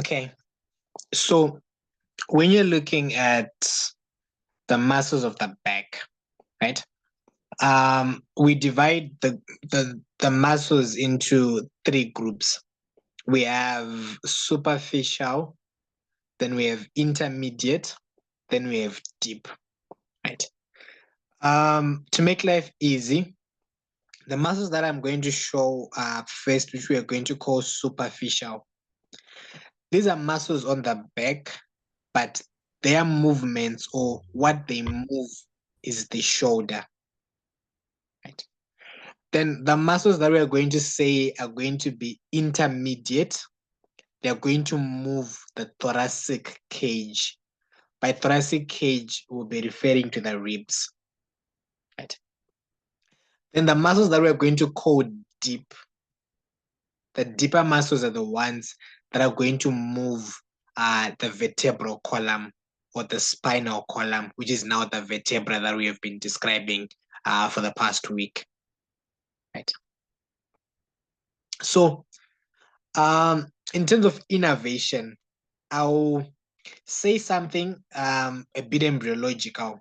Okay, so when you're looking at the muscles of the back, right? We divide the muscles into three groups. We have superficial, then we have intermediate, then we have deep, right? To make life easy, the muscles that I'm going to show first, which we are going to call superficial. These are muscles on the back, but their movements or what they move is the shoulder, right? Then the muscles that we are going to say are going to be intermediate. They're going to move the thoracic cage. By thoracic cage, we'll be referring to the ribs, right? Then the muscles that we're going to call deep, the deeper muscles are the ones that are going to move the vertebral column or the spinal column, which is now the vertebra that we have been describing for the past week, right? So in terms of innervation, I'll say something a bit embryological.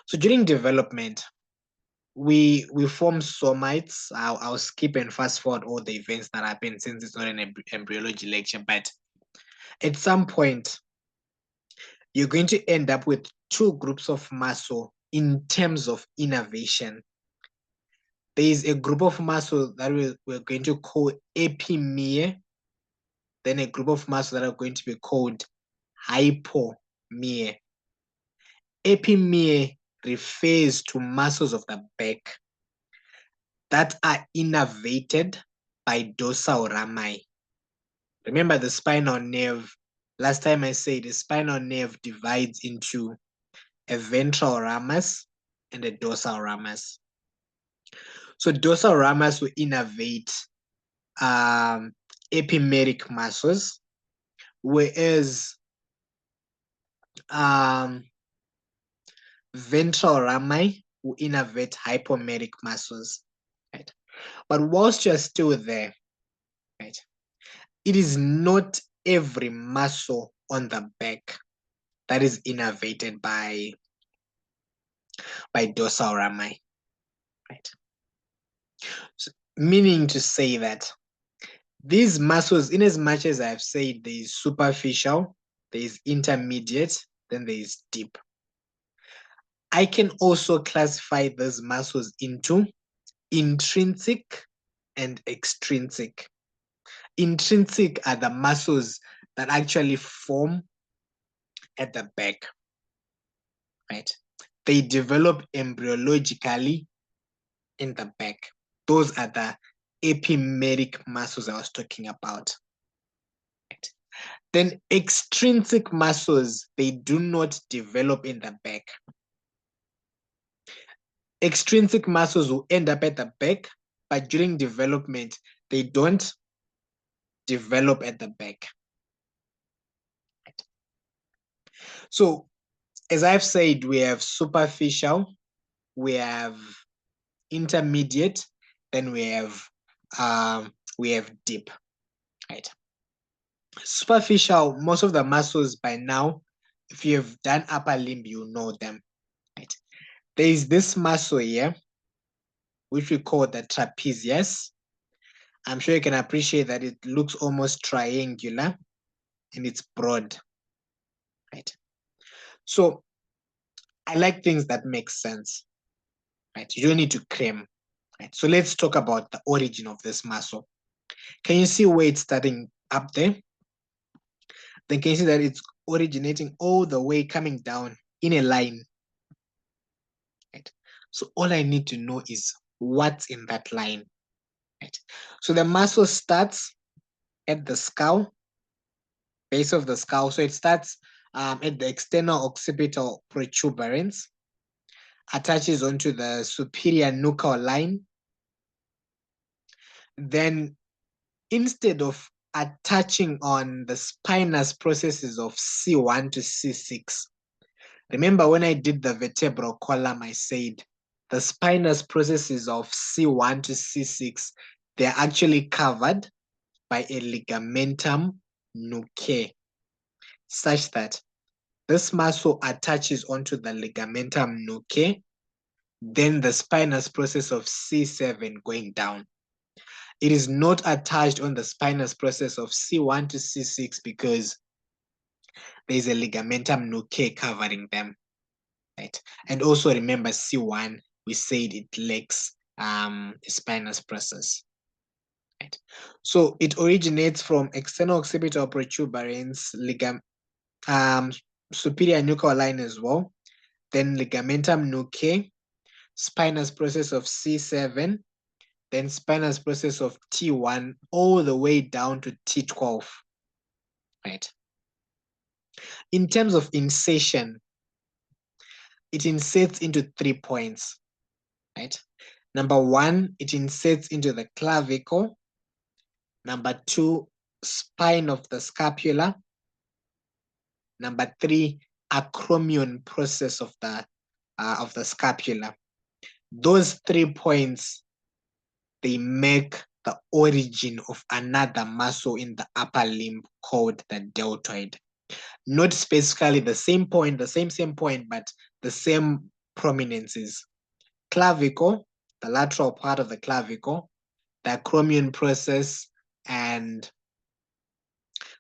So during development, we form somites. I'll skip and fast forward all the events that happen since it's not an embryology lecture, but at some point, you're going to end up with two groups of muscle in terms of innervation. There is a group of muscle that we're going to call epimere, then a group of muscle that are going to be called hypomere. Epimere refers to muscles of the back that are innervated by dorsal rami. Remember the spinal nerve. Last time I said the spinal nerve divides into a ventral ramus and a dorsal ramus. So dorsal ramus will innervate epimeric muscles, whereas ventral rami will innervate hypomeric muscles, right? But whilst you're still there, right, it is not every muscle on the back that is innervated by dorsal rami, right? So, meaning to say that these muscles, in as much as I've said there is superficial, there is intermediate, then there is deep. I can also classify those muscles into intrinsic and extrinsic. Intrinsic are the muscles that actually form at the back, right? They develop embryologically in the back. Those are the epimeric muscles I was talking about. Right? Then extrinsic muscles, they do not develop in the back. Extrinsic muscles will end up at the back, but during development, they don't develop at the back. Right? So, as I've said, we have superficial, we have intermediate, then we have deep, right? Superficial, most of the muscles by now, if you have done upper limb, you know them, right? There is this muscle here, which we call the trapezius. I'm sure you can appreciate that it looks almost triangular and it's broad, right? So I like things that make sense, right? You don't need to cram, right? So let's talk about the origin of this muscle. Can you see where it's starting up there? Then can you see that it's originating all the way coming down in a line, right? So all I need to know is what's in that line, right? So the muscle starts at the skull, base of the skull. So it starts at the external occipital protuberance, attaches onto the superior nuchal line. Then instead of attaching on the spinous processes of C1 to C6, remember when I did the vertebral column, I said the spinous processes of C1 to C6, they're actually covered by a ligamentum nuchae, such that this muscle attaches onto the ligamentum nuchae, then the spinous process of C7 going down. It is not attached on the spinous process of C1 to C6 because there's a ligamentum nuchae covering them, right? And also remember C1, we said it lacks a spinous process, right? So it originates from external occipital protuberance, superior nuchal line as well, then ligamentum nuchae, spinous process of C7, then spinous process of T1, all the way down to T12, right? In terms of insertion, it inserts into 3 points, right? Number 1, it inserts into the clavicle. Number 2, spine of the scapula. Number 3, acromion process of the scapula. Those 3 points, they make the origin of another muscle in the upper limb called the deltoid. Not specifically the same point, the same point, but the same prominences. Clavicle, the lateral part of the clavicle, the acromion process, and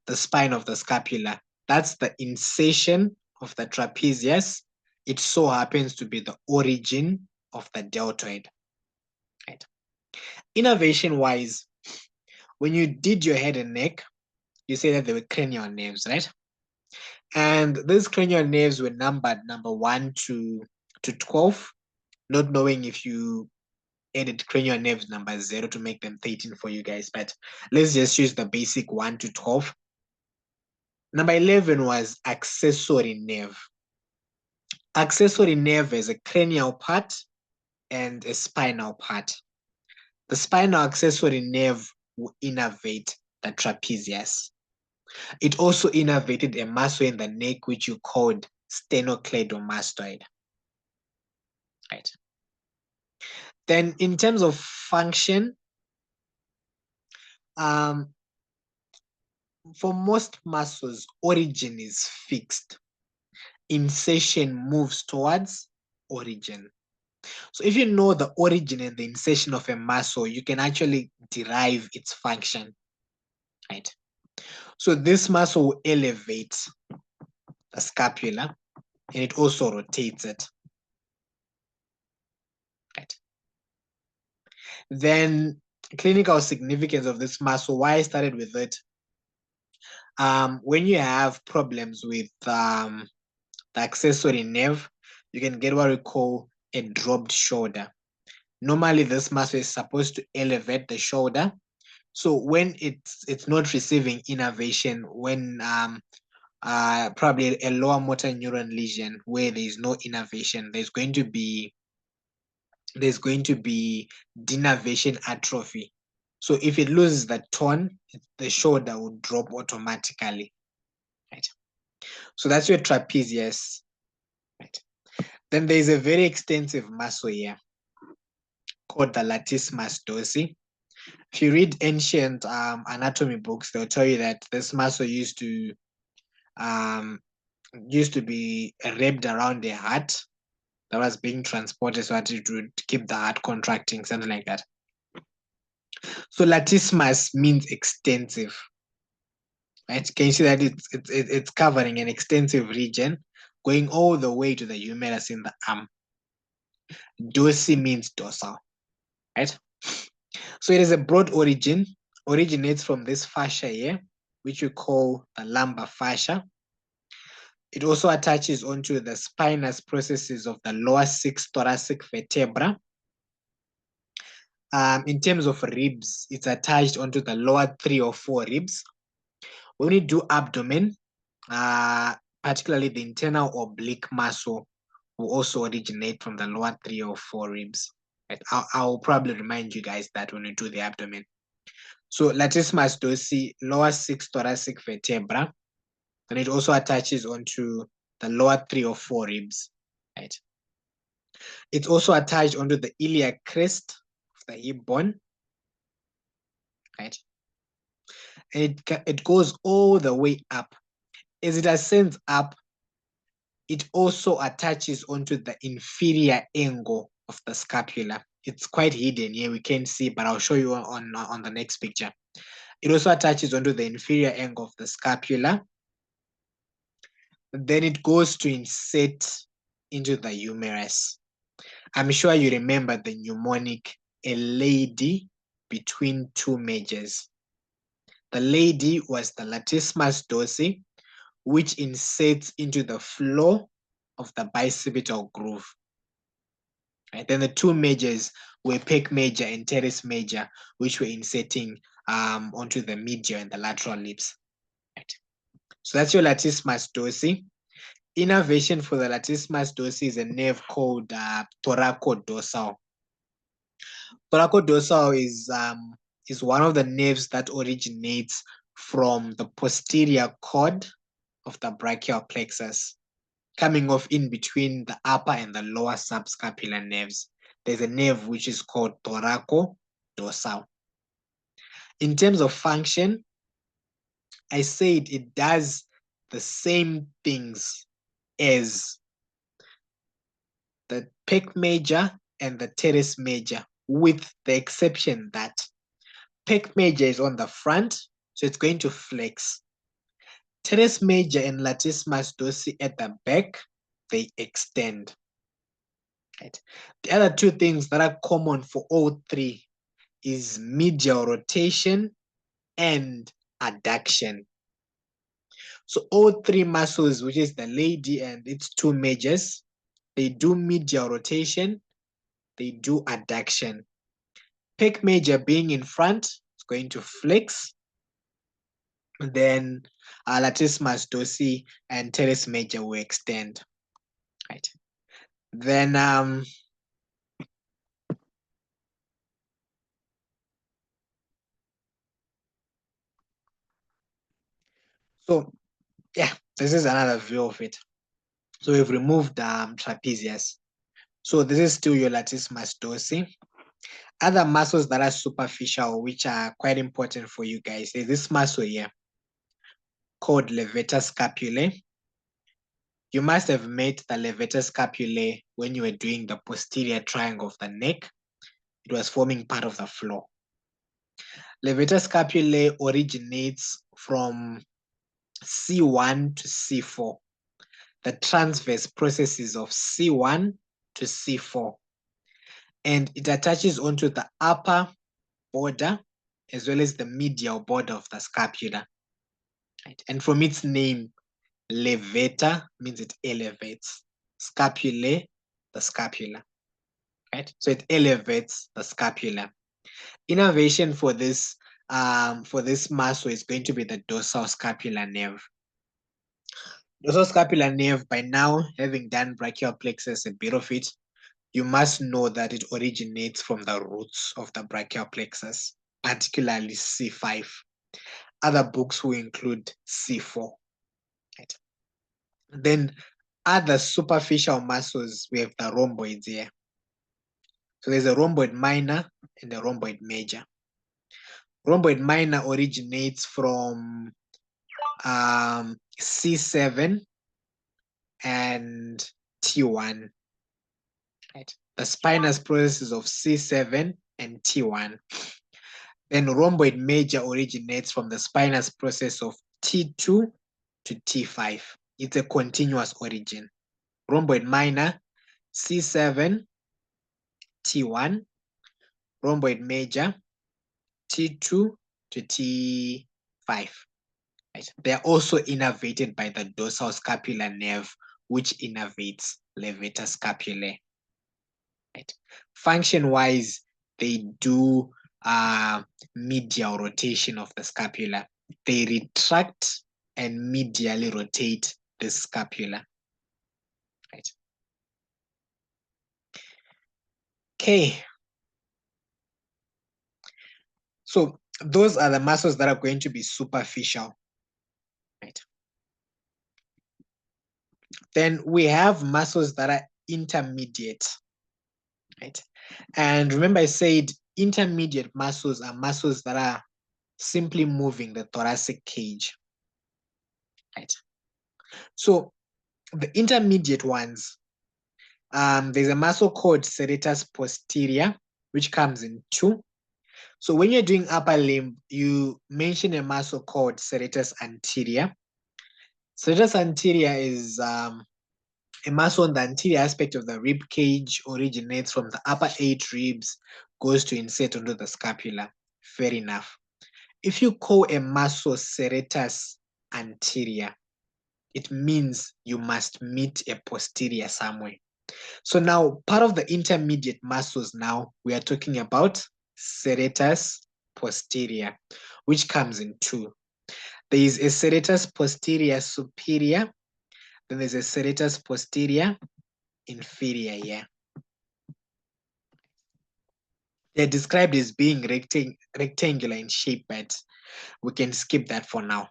the spine of the scapula. That's the insertion of the trapezius. It so happens to be the origin of the deltoid. Right. Innervation-wise, when you did your head and neck, you say that they were cranial nerves, right? And these cranial nerves were numbered number 1 to 12, not knowing if you added cranial nerves number 0 to make them 13 for you guys, but let's just use the basic 1 to 12. Number 11 was accessory nerve. Accessory nerve is a cranial part and a spinal part. The spinal accessory nerve will innervate the trapezius. It also innervated a muscle in the neck, which you called sternocleidomastoid. Right. Then in terms of function, for most muscles, origin is fixed. Insertion moves towards origin. So if you know the origin and the insertion of a muscle, you can actually derive its function, right? So this muscle will elevate the scapula and it also rotates it, right? Then clinical significance of this muscle, why I started with it. When you have problems with the accessory nerve, you can get what we call a dropped shoulder. Normally, this muscle is supposed to elevate the shoulder. So when it's not receiving innervation, when probably a lower motor neuron lesion where there is no innervation, there's going to be denervation atrophy. So if it loses the tone, the shoulder will drop automatically, right? So that's your trapezius, right? Then there's a very extensive muscle here called the latissimus dorsi. If you read ancient anatomy books, they'll tell you that this muscle used to be wrapped around the heart that was being transported so that it would keep the heart contracting, something like that. So latissimus means extensive, right? Can you see that it's covering an extensive region going all the way to the humerus in the arm. Dorsi means dorsal, right? So it is a broad origin, originates from this fascia here, which we call the lumbar fascia. It also attaches onto the spinous processes of the lower 6 thoracic vertebra. In terms of ribs, it's attached onto the lower 3 or 4 ribs. When we do abdomen, particularly the internal oblique muscle will also originate from the lower 3 or 4 ribs. Right? I'll probably remind you guys that when we do the abdomen. So latissimus dorsi, lower 6 thoracic vertebra, and it also attaches onto the lower 3 or 4 ribs, right? It's also attached onto the iliac crest of the hip bone, right? It goes all the way up. As it ascends up, it also attaches onto the inferior angle of the scapula. It's quite hidden here, we can't see, but I'll show you on the next picture. It also attaches onto the inferior angle of the scapula. Then it goes to insert into the humerus. I'm sure you remember the mnemonic, a lady between two majors. The lady was the latissimus dorsi, which inserts into the floor of the bicipital groove. Right? Then the two majors were pec major and teres major, which were inserting onto the medial and the lateral lips. Right? So that's your latissimus dorsi. Innervation for the latissimus dorsi is a nerve called thoracodorsal. Thoracodorsal is one of the nerves that originates from the posterior cord of the brachial plexus, coming off in between the upper and the lower subscapular nerves. There's a nerve which is called thoracodorsal. In terms of function, I said it does the same things as the pec major and the teres major, with the exception that pec major is on the front, so it's going to flex. Teres major and latissimus dorsi at the back, they extend. Right. The other two things that are common for all three is medial rotation and adduction. So all three muscles, which is the lady and its two majors, they do medial rotation, they do adduction. Pec major being in front, it's going to flex. Then latissimus dorsi and teres major will extend. Right. Then so yeah, this is another view of it. So we've removed trapezius. So this is still your latissimus dorsi. Other muscles that are superficial, which are quite important for you guys, is this muscle here called levator scapulae. You must have met the levator scapulae when you were doing the posterior triangle of the neck. It was forming part of the floor. Levator scapulae originates from C1 to C4. The transverse processes of C1 to C4. And it attaches onto the upper border as well as the medial border of the scapula. Right? And from its name, levator means it elevates. Scapulae, the scapula. Right? So it elevates the scapula. Innervation for this muscle is going to be the dorsal scapular nerve. Dorsal scapular nerve, by now having done brachial plexus, a bit of it, you must know that it originates from the roots of the brachial plexus, particularly C5. Other books will include C4. Right? Then other superficial muscles, we have the rhomboids here. So there's a rhomboid minor and a rhomboid major. Rhomboid minor originates from C7 and T1. Right? The spinous processes of C7 and T1. Then rhomboid major originates from the spinous process of T2 to T5. It's a continuous origin. Rhomboid minor, C7, T1. Rhomboid major, T2 to T5. Right? They are also innervated by the dorsal scapular nerve, which innervates levator scapulae. Right? Function-wise, they do medial rotation of the scapula. They retract and medially rotate the scapula. Right? Okay. So those are the muscles that are going to be superficial. Right? Then we have muscles that are intermediate. Right? And remember I said intermediate muscles are muscles that are simply moving the thoracic cage. Right. So the intermediate ones, there's a muscle called serratus posterior, which comes in 2. So when you're doing upper limb, you mention a muscle called serratus anterior. Serratus anterior is a muscle on the anterior aspect of the rib cage, originates from the upper 8 ribs, goes to insert onto the scapula. Fair enough. If you call a muscle serratus anterior, it means you must meet a posterior somewhere. So now part of the intermediate muscles now, we are talking about serratus posterior, which comes in 2. There is a serratus posterior superior, then there's a serratus posterior inferior here. They're described as being rectangular in shape, but we can skip that for now.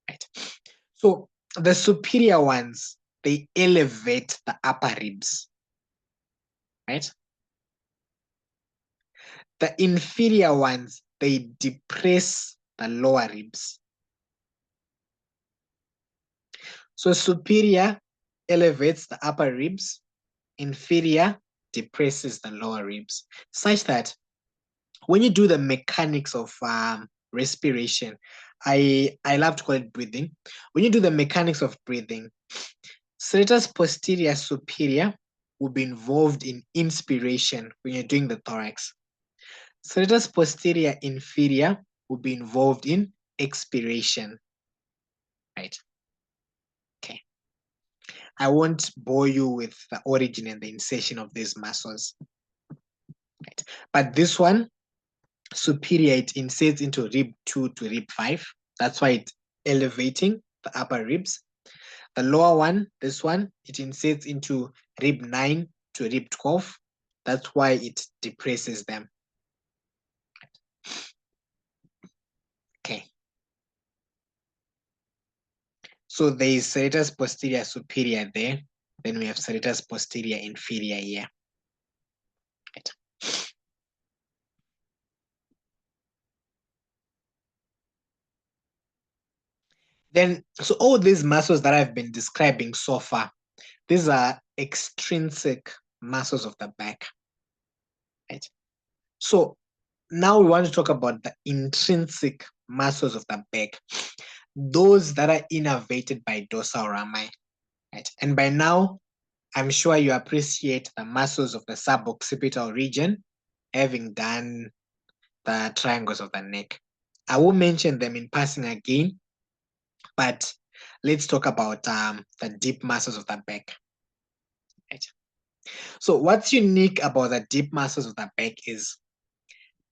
Right. So the superior ones, they elevate the upper ribs. Right. The inferior ones, they depress the lower ribs. So superior elevates the upper ribs, inferior depresses the lower ribs, such that when you do the mechanics of respiration, I love to call it breathing. When you do the mechanics of breathing, serratus posterior superior will be involved in inspiration when you're doing the thorax. Serratus posterior inferior will be involved in expiration. Right. Okay. I won't bore you with the origin and the insertion of these muscles. Right. But this one, superior, it inserts into rib 2 to rib 5. That's why it's elevating the upper ribs. The lower one, this one, it inserts into rib 9 to rib 12. That's why it depresses them. Okay. So there is serratus posterior superior there. Then we have serratus posterior inferior here. Right. Then, so all these muscles that I've been describing so far, these are extrinsic muscles of the back. Right. So now we want to talk about the intrinsic muscles of the back, those that are innervated by dorsal rami. Right. And by now, I'm sure you appreciate the muscles of the suboccipital region, having done the triangles of the neck. I will mention them in passing again, but let's talk about the deep muscles of the back. Right. So what's unique about the deep muscles of the back is,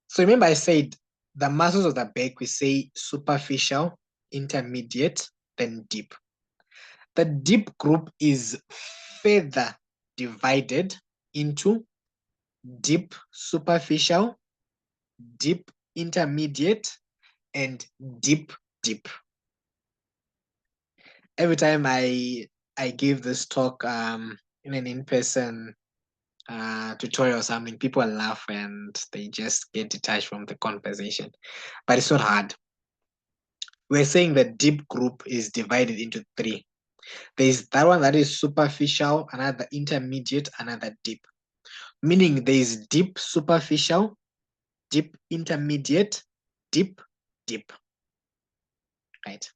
so remember I said the muscles of the back, we say superficial, intermediate, then deep. The deep group is further divided into deep superficial, deep intermediate, and deep deep. Every time I give this talk in an in-person tutorial or something, people laugh and they just get detached from the conversation. But it's not hard. We're saying the deep group is divided into 3. There's that one that is superficial, another intermediate, another deep. Meaning there's deep superficial, deep intermediate, deep deep. Right.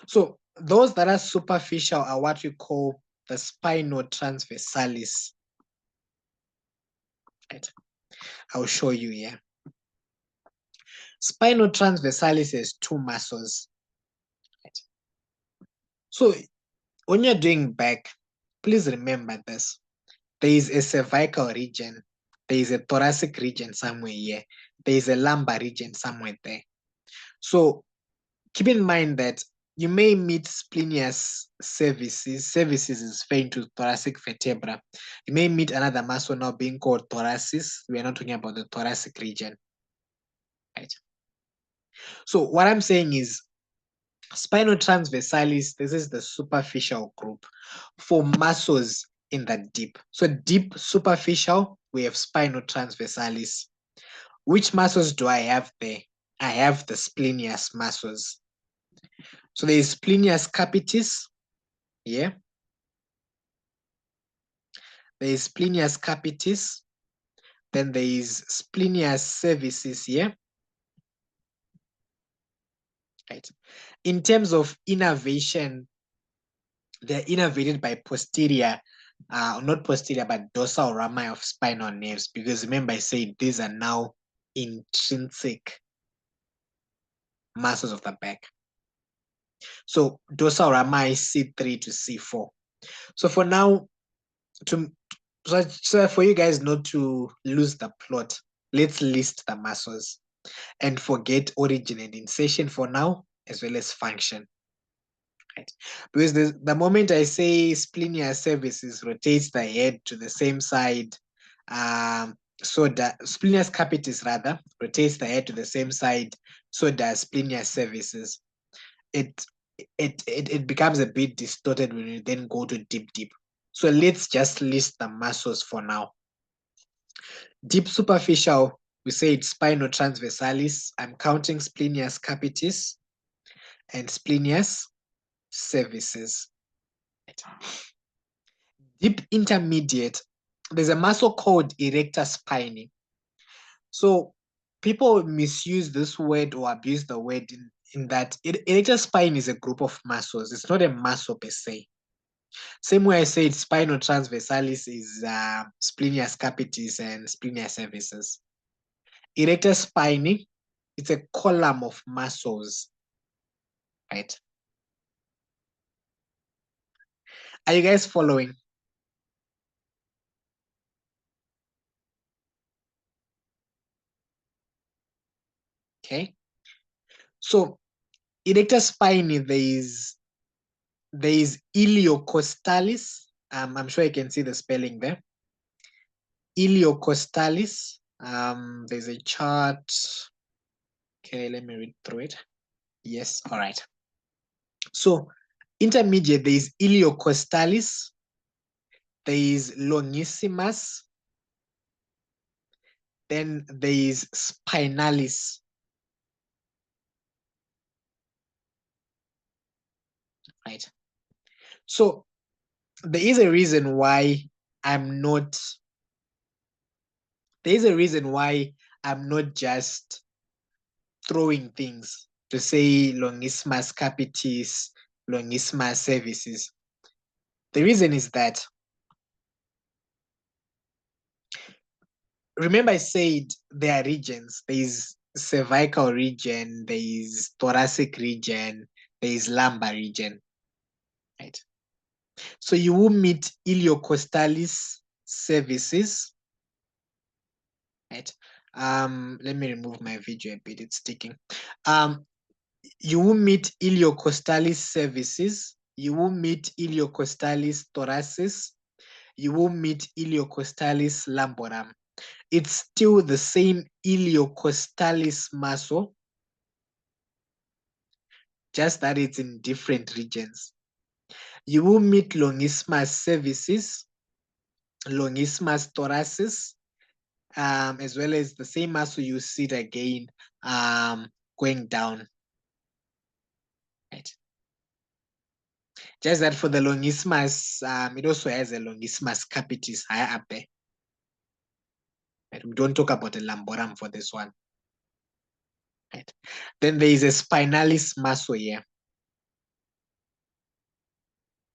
So those that are superficial are what we call the spinotransversalis. Right. I'll show you here. Spinotransversalis has 2 muscles. Right. So when you're doing back, please remember this. There is a cervical region. There is a thoracic region somewhere here. There is a lumbar region somewhere there. So keep in mind that you may meet splenius cervicis. Cervicis is faint to thoracic vertebra. You may meet another muscle now being called thoracis. We are not talking about the thoracic region. Right. So what I'm saying is spinotransversalis, this is the superficial group for muscles in the deep. So deep superficial, we have spinotransversalis. Which muscles do I have there? I have the splenius muscles. So there is splenius capitis here. There is splenius capitis. Then there is splenius cervicis here. Right. In terms of innervation, they're innervated by posterior, not posterior, but dorsal rami of spinal nerves. Because remember, I said these are now intrinsic muscles of the back. So dorsal rami C3 to C4. So for now, so for you guys not to lose the plot, let's list the muscles and forget origin and insertion for now, as well as function. Right? Because the moment I say splenius cervicis rotates the head to the same side, so that splenius capitis rather rotates the head to the same side, so does splenius cervicis. It becomes a bit distorted when you then go to deep. So let's just list the muscles for now. Deep superficial, we say it's spinotransversalis. I'm counting splenius capitis and splenius cervicis. Deep intermediate, there's a muscle called erector spinae. So people misuse this word or abuse the word in that erector spine is a group of muscles. It's not a muscle per se. Same way I said spinotransversalis is splenius capitis and splenius cervicis. Erector spinae, it's a column of muscles, right? Are you guys following? Okay. So erector spinae, there is iliocostalis. I'm sure you can see the spelling there. Iliocostalis. There's a chart. Okay, let me read through it. Yes, all right. So intermediate, there is iliocostalis. There is longissimus. Then there is spinalis. Right. So there is a reason why I'm not just throwing things to say longissimus capitis, longissimus cervicis. The reason is that, remember I said there are regions. There is cervical region, there is thoracic region, there is lumbar region, right? So you will meet iliocostalis cervicis, right? Let me remove my video a bit, it's sticking. You will meet iliocostalis cervicis, you will meet iliocostalis thoracis, you will meet iliocostalis lumborum. It's still the same iliocostalis muscle, just that it's in different regions. You will meet longissimus cervicis, longissimus thoracis, as well as the same muscle you see it again going down. Right. Just that for the longissimus, it also has a longissimus capitis higher up there. Right. We don't talk about the lumborum for this one. Right. Then there is a spinalis muscle here.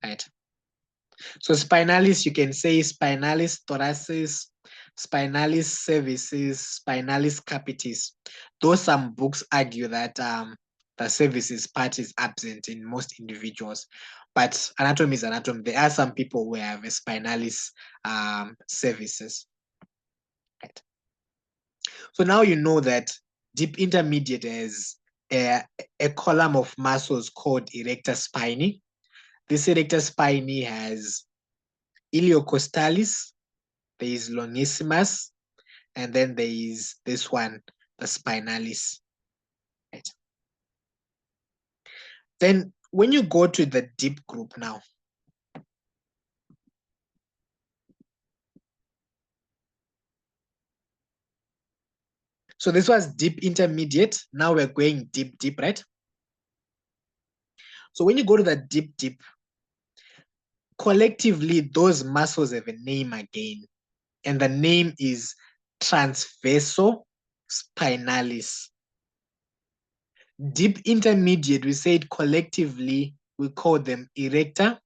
Right. So spinalis, you can say spinalis thoracis, spinalis cervicis, spinalis capitis. Though some books argue that the cervicis part is absent in most individuals, but anatomy is anatomy. There are some people who have a spinalis cervicis. Right. So now you know that deep intermediate is a column of muscles called erector spinae. This erector spinae has iliocostalis, there is longissimus, and then there is this one, the spinalis. Right. Then when you go to the deep group now, So this was deep intermediate. Now we're going deep, right? So when you go to the deep, collectively, those muscles have a name again. And the name is transverso spinalis. Deep intermediate, we said collectively, we call them erector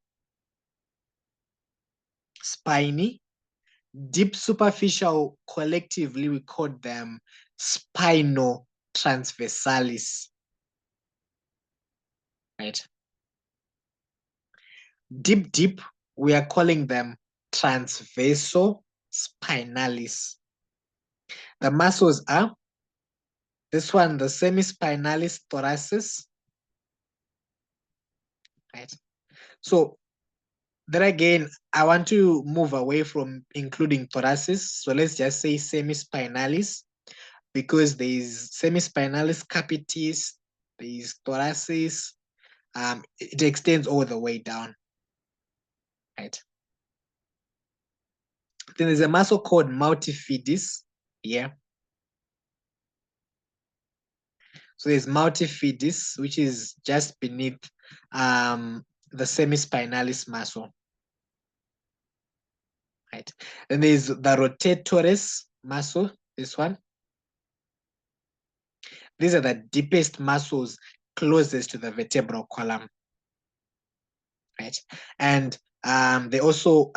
spiny. Deep superficial, collectively, we call them spino transversalis. Right? Deep, we are calling them transverso spinalis. The muscles are this one, the semispinalis thoracis. Right? So then again, I want to move away from including thoracis. So let's just say semispinalis, because there is semispinalis capitis, there is thoracis. It extends all the way down. Right. Then there's a muscle called multifidus. Yeah. So there's multifidus, which is just beneath the semispinalis muscle. Right. Then there's the rotatores muscle, this one. These are the deepest muscles closest to the vertebral column. Right. And they also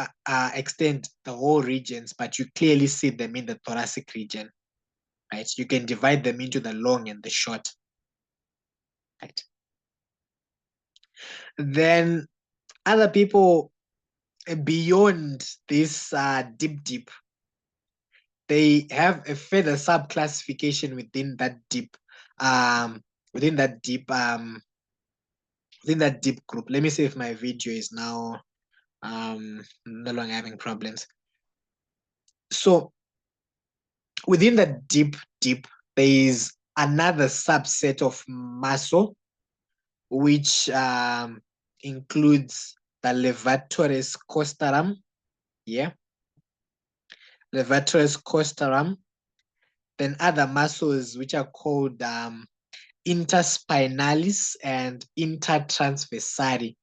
extend the whole regions, but you clearly see them in the thoracic region. Right. You can divide them into the long and the short. Right. Then other people beyond this deep, they have a further sub-classification within that deep, within that deep, within that deep group. Let me see if my video is now no longer having problems. So within the deep, there is another subset of muscle, which includes the levator's costarum. Yeah. Levator's costarum. Then other muscles, which are called interspinalis and intertransversari.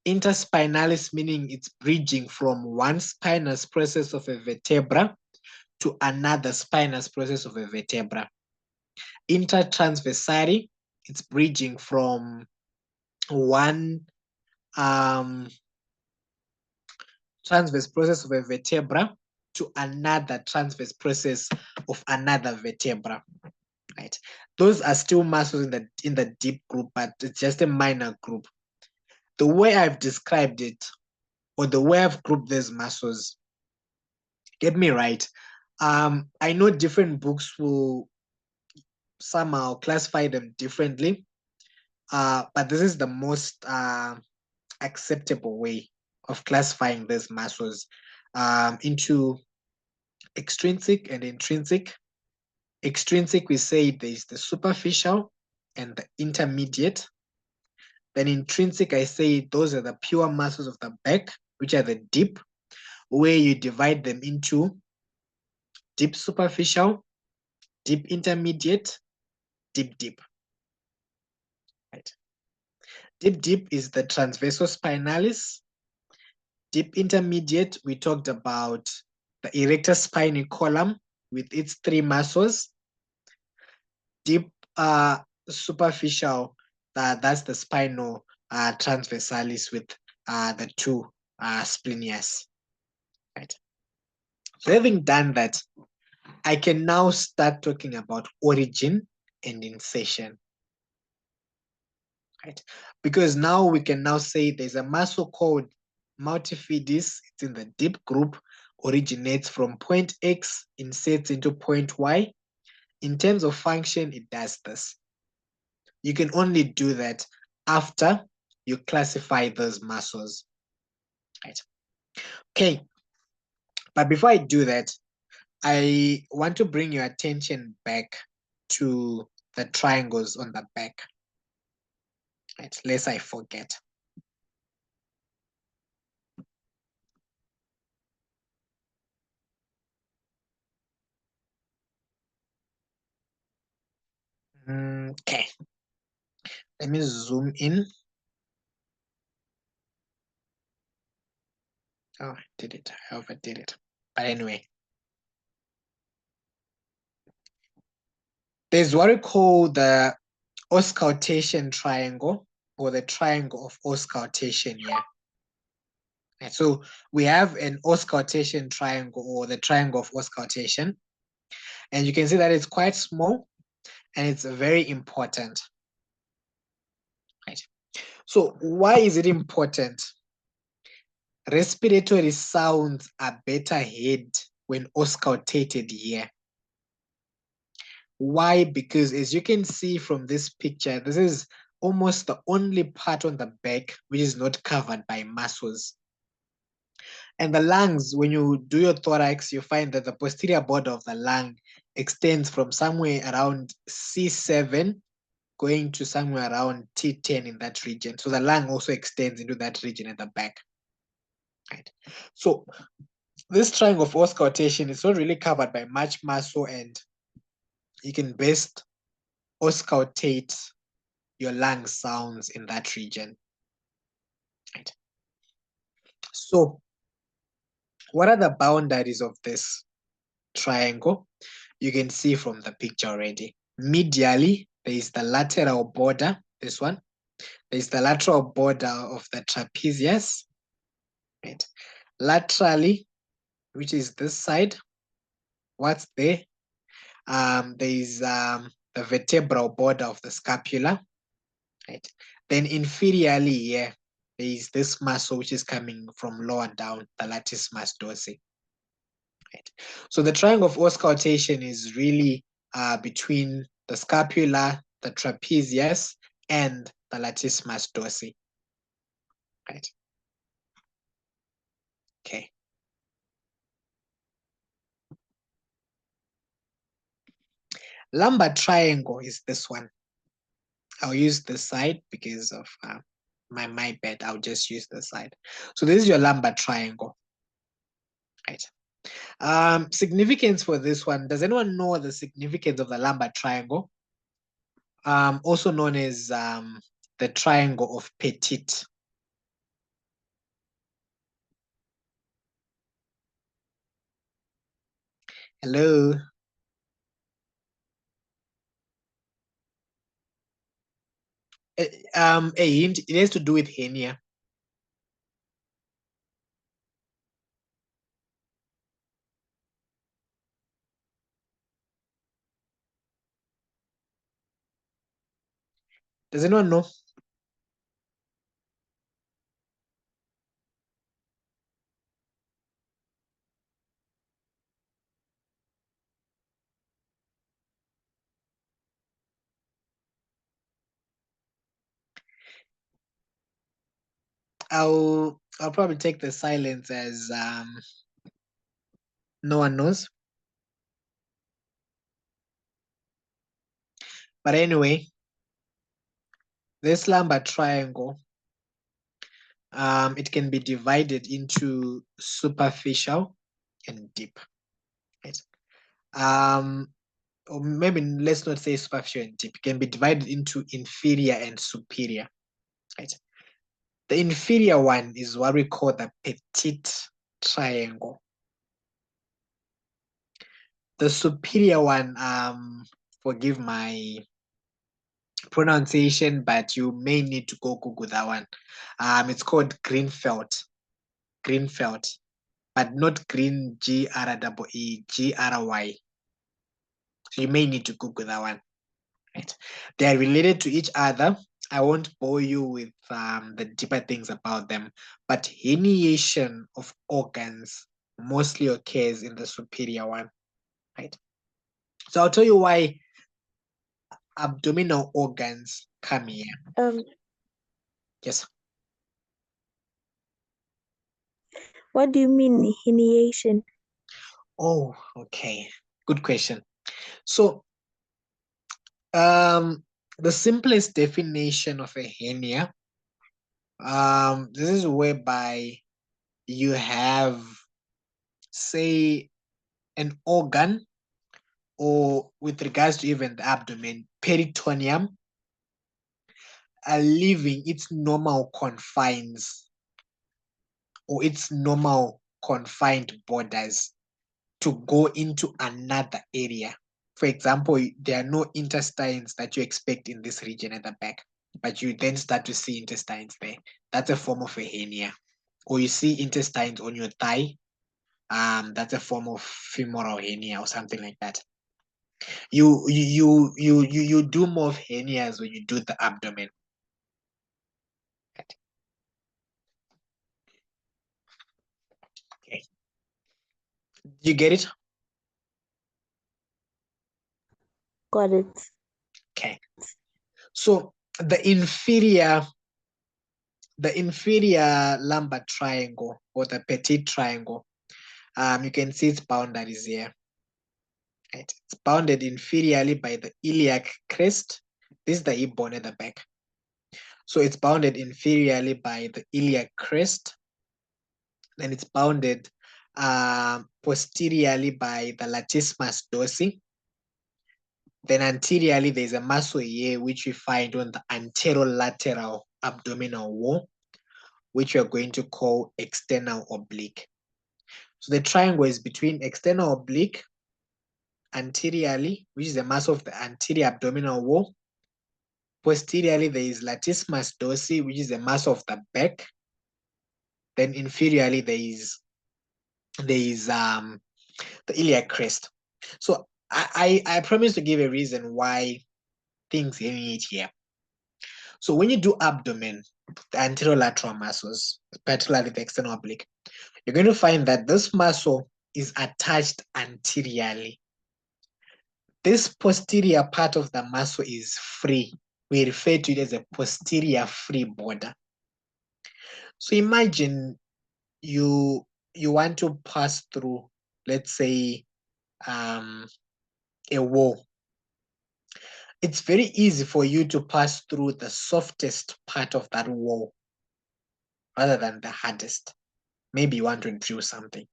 Interspinalis meaning it's bridging from one spinous process of a vertebra to another spinous process of a vertebra. Intertransversary, it's bridging from one transverse process of a vertebra to another transverse process of another vertebra. Right? Those are still muscles in the deep group, but it's just a minor group. The way I've described it, or the way I've grouped these muscles, get me right. I know different books will somehow classify them differently, but this is the most acceptable way of classifying these muscles into extrinsic and intrinsic. Extrinsic, we say there's the superficial and the intermediate. Then intrinsic, I say those are the pure muscles of the back, which are the deep, where you divide them into deep superficial, deep intermediate, deep. Right. Deep is the transverso spinalis. Deep intermediate, we talked about the erector spinae column with its three muscles. Deep superficial, that's the spinal transversalis with the two splenias. Right. So having done that, I can now start talking about origin and insertion. Right? Because now we can now say there's a muscle called multifidus. It's in the deep group, originates from point X, inserts into point Y. In terms of function, it does this. You can only do that after you classify those muscles. Right? Okay, but before I do that, I want to bring your attention back to the triangles on the back. Right, lest I forget. Okay, let me zoom in. Oh, I did it. I overdid it. But anyway, there's what we call the auscultation triangle, or the triangle of auscultation here. And so we have an auscultation triangle, or the triangle of auscultation. And you can see that it's quite small and it's very important. Right. So why is it important? Respiratory sounds are better heard when auscultated here. Why? Because as you can see from this picture, this is almost the only part on the back which is not covered by muscles. And the lungs, when you do your thorax, you find that the posterior border of the lung extends from somewhere around C7 going to somewhere around T10 in that region. So the lung also extends into that region at the back. Right. So this triangle of auscultation is not really covered by much muscle, and you can best auscultate your lung sounds in that region. Right. So what are the boundaries of this triangle? You can see from the picture already. Medially, there is the lateral border, this one. There is the lateral border of the trapezius. Right. Laterally, which is this side, what's there? There is the vertebral border of the scapula. Right. Then inferiorly here, there is this muscle which is coming from lower down, the latissimus dorsi. Right. So the triangle of auscultation is really between the scapula, the trapezius, and the latissimus dorsi. Right. Okay. Lumbar triangle is this one. I'll use this side because of my bed. I'll just use this side. So this is your lumbar triangle. Right. Significance for this one. Does anyone know the significance of the lumbar triangle? Also known as the triangle of Petit. Hello. A hint, it has to do with hernia. Does anyone know? I'll probably take the silence as no one knows. But anyway, this lumbar triangle, it can be divided into superficial and deep. Right? Or maybe let's not say superficial and deep. It can be divided into inferior and superior. Right? The inferior one is what we call the petite triangle. The superior one, forgive my pronunciation, but you may need to go Google that one. It's called Greenfeld. Greenfeld, but not green Grey, So you may need to Google that one. Right. They are related to each other. I won't bore you with the deeper things about them, but herniation of organs mostly occurs in the superior one. Right. So I'll tell you why abdominal organs come here. Yes. What do you mean herniation? Oh, okay. Good question. So the simplest definition of a hernia, this is whereby you have, say, an organ, or with regards to even the abdomen, peritoneum leaving its normal confines or its normal confined borders to go into another area. For example, there are no intestines that you expect in this region at the back, but you then start to see intestines there. That's a form of a hernia. Or you see intestines on your thigh, that's a form of femoral hernia or something like that. You do more of hernias when you do the abdomen. Okay. You get it? Got it. Okay. So the inferior lumbar triangle or the petit triangle, you can see its boundaries here. Right? It's bounded inferiorly by the iliac crest. This is the hip bone at the back. So it's bounded inferiorly by the iliac crest. Then it's bounded posteriorly by the latissimus dorsi. Then anteriorly, there's a muscle here, which we find on the anterolateral abdominal wall, which we're going to call external oblique. So the triangle is between external oblique, anteriorly, which is the muscle of the anterior abdominal wall. Posteriorly, there is latissimus dorsi, which is the muscle of the back. Then inferiorly, there is the iliac crest. So I promise to give a reason why things herniate here. So when you do abdomen, the anterolateral muscles, particularly the external oblique, you're going to find that this muscle is attached anteriorly. This posterior part of the muscle is free. We refer to it as a posterior free border. So imagine you want to pass through, let's say, a wall. It's very easy for you to pass through the softest part of that wall rather than the hardest. Maybe you want to drill something.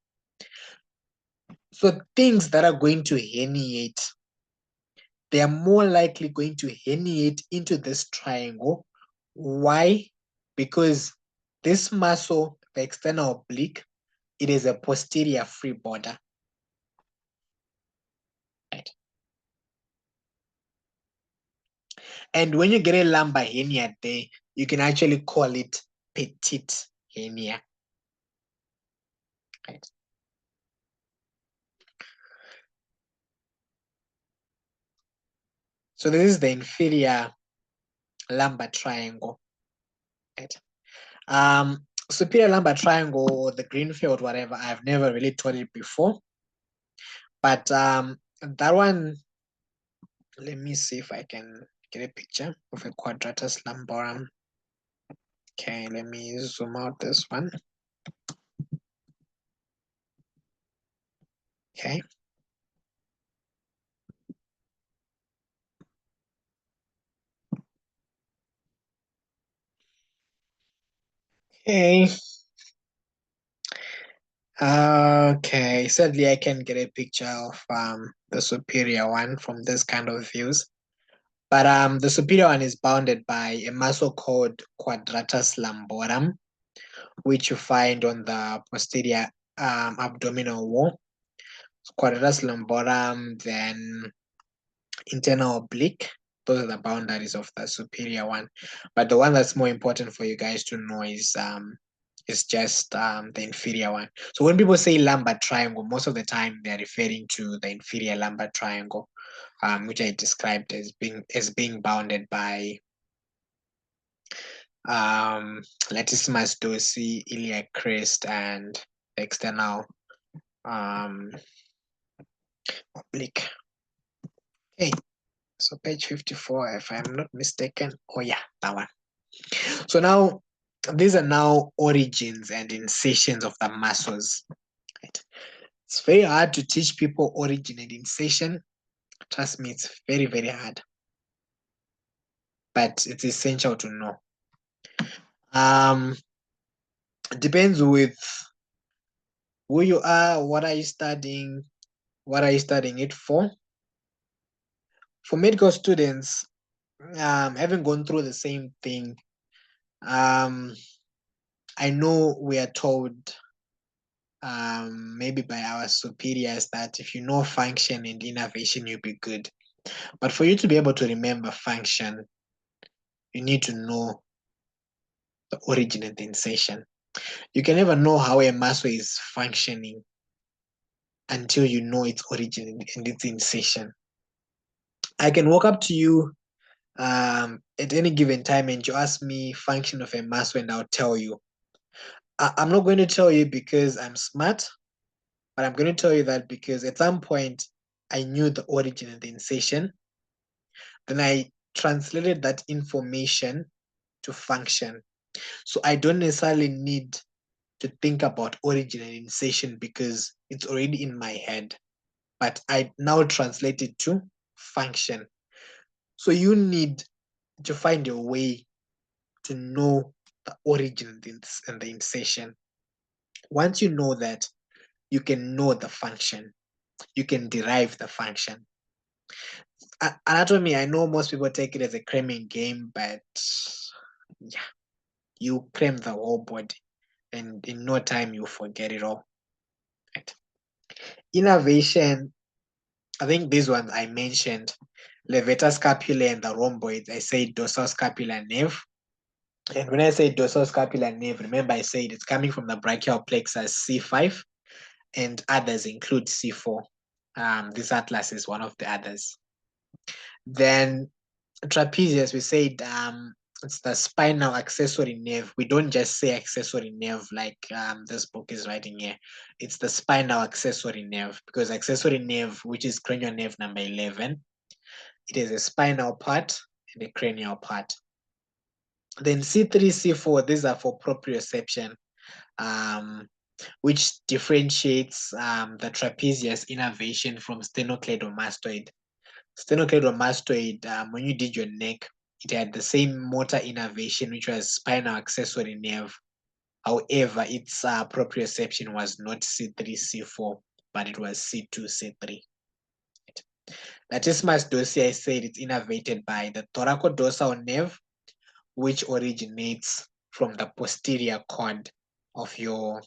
So things that are going to herniate, they are more likely going to herniate into this triangle. Why? Because this muscle, the external oblique, it is a posterior free border. Right? And when you get a lumbar hernia there, you can actually call it petite hernia. Right? So this is the inferior lumbar triangle. Right? Superior lumbar triangle or the Greenfield, whatever, I've never really taught it before. But that one, let me see if I can get a picture of a quadratus lumborum. Okay, let me zoom out this one. Okay. Okay. Okay, sadly I can get a picture of the superior one from this kind of views. But the superior one is bounded by a muscle called quadratus lumborum, which you find on the posterior abdominal wall. Quadratus lumborum, then internal oblique. Those are the boundaries of the superior one. But the one that's more important for you guys to know is just the inferior one. So when people say lumbar triangle, most of the time they're referring to the inferior lumbar triangle, which I described as being bounded by latissimus dorsi, iliac crest, and external oblique. Okay, so page 54, if I'm not mistaken. Oh yeah, that one. So now these are now origins and insertions of the muscles. Right? It's very hard to teach people origin and insertion. Trust me, it's very, very hard. But it's essential to know. It depends with who you are, what are you studying it for. for medical students, having gone through the same thing, I know we are told, maybe by our superiors, that if you know function and innervation, you'll be good. But for you to be able to remember function, you need to know the origin and the insertion. You can never know how a muscle is functioning until you know its origin and its insertion. I can walk up to you at any given time and you ask me function of a muscle and I'll tell you. I'm not going to tell you because I'm smart, but I'm going to tell you that because at some point I knew the origin and the insertion. Then I translated that information to function. So I don't necessarily need to think about origin and insertion because it's already in my head. But I now translate it to function. So you need to find a way to know the origin and the insertion. Once you know that, you can know the function. You can derive the function. Anatomy, I know most people take it as a cramming game, but yeah, you cram the whole body and in no time you forget it all. Right? Innervation, I think these ones I mentioned, levator scapulae and the rhomboids, I say dorsal scapular nerve. And when I say dorsal scapular nerve, remember I said it's coming from the brachial plexus C5 and others include C4. This atlas is one of the others. Then trapezius, we said it's the spinal accessory nerve. We don't just say accessory nerve like this book is writing here. It's the spinal accessory nerve because accessory nerve, which is cranial nerve number 11, it is a spinal part and a cranial part. Then C3, C4, these are for proprioception, which differentiates the trapezius innervation from sternocleidomastoid. Sternocleidomastoid, when you did your neck, it had the same motor innervation, which was spinal accessory nerve. However, its proprioception was not C3, C4, but it was C2, C3. Latissimus dorsi, I said it's innervated by the thoracodorsal nerve, which originates from the posterior cord of your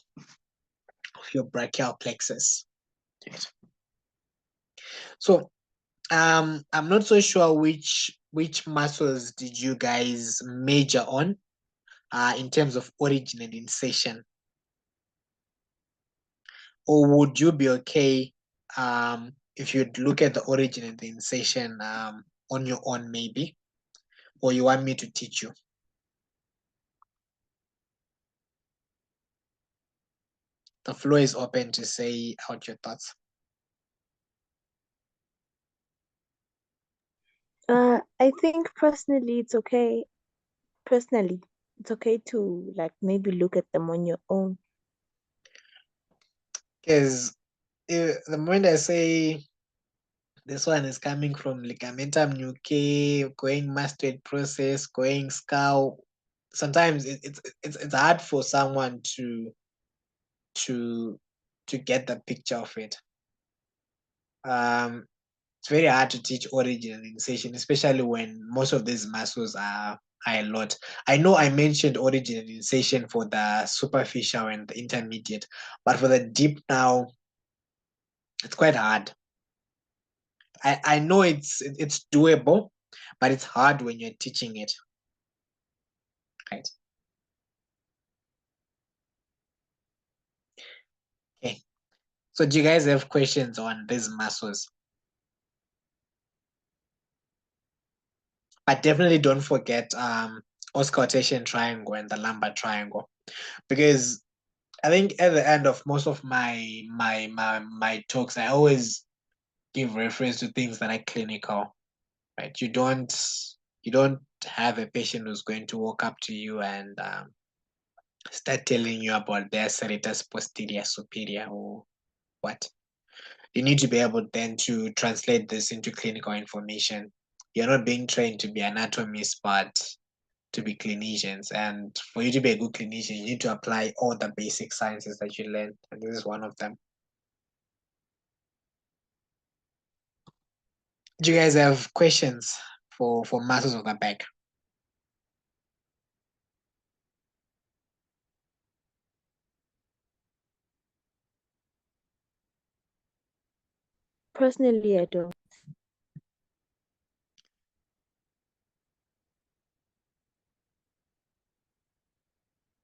brachial plexus. So I'm not so sure which muscles did you guys major on in terms of origin and insertion, or would you be okay if you'd look at the origin and the insertion on your own maybe, or you want me to teach you? The floor is open to say out your thoughts. I think personally it's okay. Personally, it's okay to like maybe look at them on your own. Because the moment I say this one is coming from ligamentum nuchae, going mastoid process, going skull, sometimes it's hard for someone to get the picture of it. It's very hard to teach origin and insertion, especially when most of these muscles are a lot. I know I mentioned origin and insertion for the superficial and the intermediate, but for the deep now, it's quite hard. I know it's doable, but it's hard when you're teaching it. Right. Okay. So do you guys have questions on these muscles? But definitely don't forget auscultation triangle and the lumbar triangle, because I think at the end of most of my talks, I always give reference to things that are clinical, right? You don't have a patient who's going to walk up to you and start telling you about their serratus posterior superior or what. You need to be able then to translate this into clinical information. You're not being trained to be anatomists, but to be clinicians. And for you to be a good clinician, you need to apply all the basic sciences that you learned. And this is one of them. Do you guys have questions for muscles of the back? Personally, I don't.